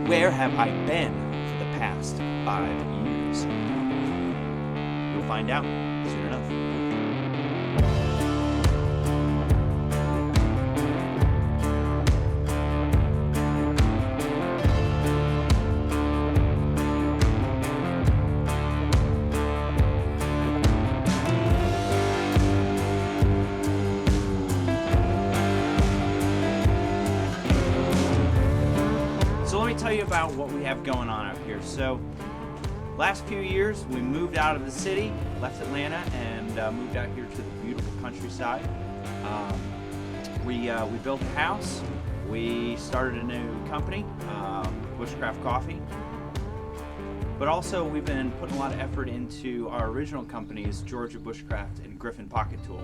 Where have I been for the past 5 years? You'll find out soon enough. So let me tell you about what we have going on out here. So last few years we moved out of the city, left Atlanta, and moved out here to the beautiful countryside. We built a house. We started a new company, Bushcraft Coffee. But also we've been putting a lot of effort into our original companies, Georgia Bushcraft and Griffin Pocket Tool.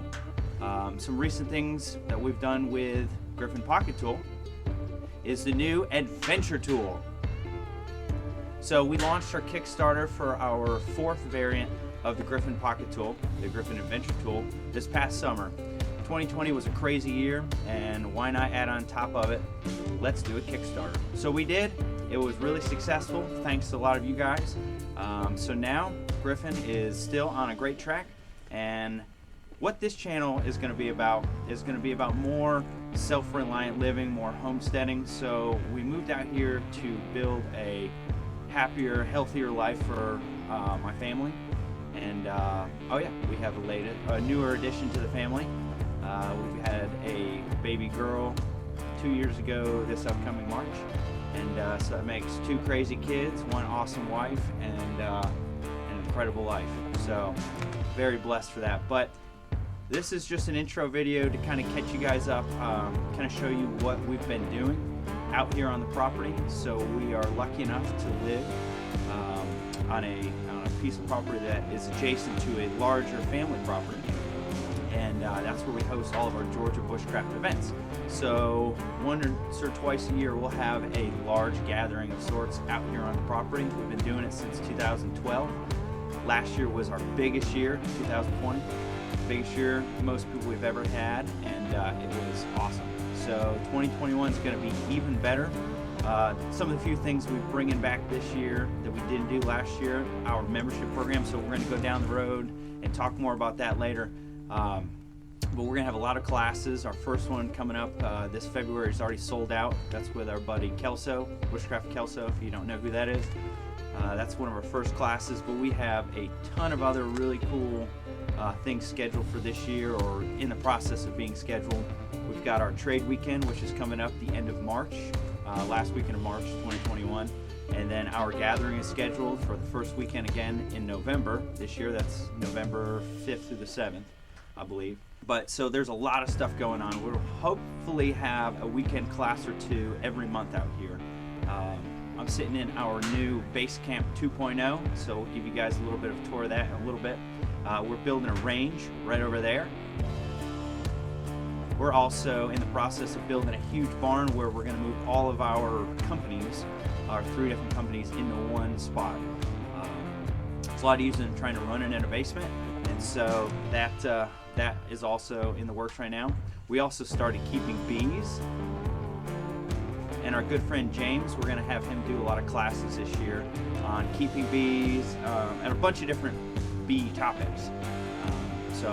Some recent things that we've done with Griffin Pocket Tool is the new Adventure Tool. So we launched our Kickstarter for our 4th variant of the Griffin Pocket Tool, the Griffin Adventure Tool, this past summer. 2020 was a crazy year, and why not add on top of it, let's do a Kickstarter. So we did. It was really successful, thanks to a lot of you guys. So now Griffin is still on a great track, and what this channel is going to be about more self-reliant living, more homesteading. So we moved out here to build a happier, healthier life for my family. And oh yeah, we have a newer addition to the family. We've had a baby girl 2 years ago this upcoming March. And so that makes 2 crazy kids, 1 awesome wife, and an incredible life. So very blessed for that. But this is just an intro video to kind of catch you guys up, kind of show you what we've been doing out here on the property. So we are lucky enough to live on a piece of property that is adjacent to a larger family property. And that's where we host all of our Georgia Bushcraft events. So once or twice a year we'll have a large gathering of sorts out here on the property. We've been doing it since 2012. Last year was our biggest year, 2020. Biggest year most people we've ever had, and it was awesome. So 2021 is going to be even better. Some of the few things we're bringing back this year that we didn't do last year, our membership program. So we're going to go down the road and talk more about that later. But we're going to have a lot of classes. Our first one coming up this February is already sold out. That's with our buddy Kelso, Bushcraft Kelso, if you don't know who that is. That's one of our first classes, but we have a ton of other really cool things scheduled for this year or in the process of being scheduled. We've got our trade weekend, which is coming up the end of March, last weekend of March 2021. And then our gathering is scheduled for the first weekend again in November this year. That's November 5th through the 7th, I believe. But so there's a lot of stuff going on. We'll hopefully have a weekend class or 2 every month out here. I'm sitting in our new Base Camp 2.0, so we'll give you guys a little bit of a tour of that in a little bit. We're building a range right over there. We're also in the process of building a huge barn where we're going to move all of our companies, our 3 different companies, into one spot. It's a lot easier than trying to run it in a basement, and so that is also in the works right now. We also started keeping bees. And our good friend James, we're going to have him do a lot of classes this year on keeping bees and a bunch of different bee topics. So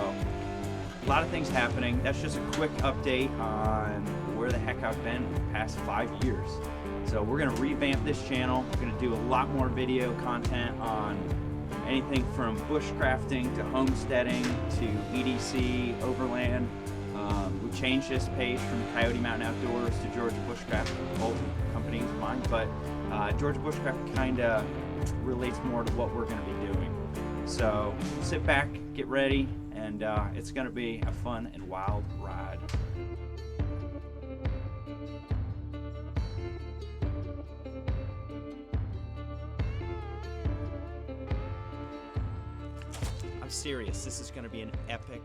a lot of things happening. That's just a quick update on where the heck I've been the past 5 years. So we're going to revamp this channel. We're going to do a lot more video content on anything from bushcrafting to homesteading to EDC, overland. We changed this page from Coyote Mountain Outdoors to Georgia Bushcraft, both companies of mine, but Georgia Bushcraft kind of relates more to what we're going to be doing. So sit back, get ready, and it's going to be a fun and wild ride. I'm serious, this is going to be an epic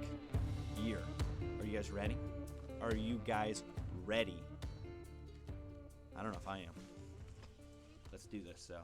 year. Are you guys ready? Are you guys ready? I don't know if I am. Let's do this, so.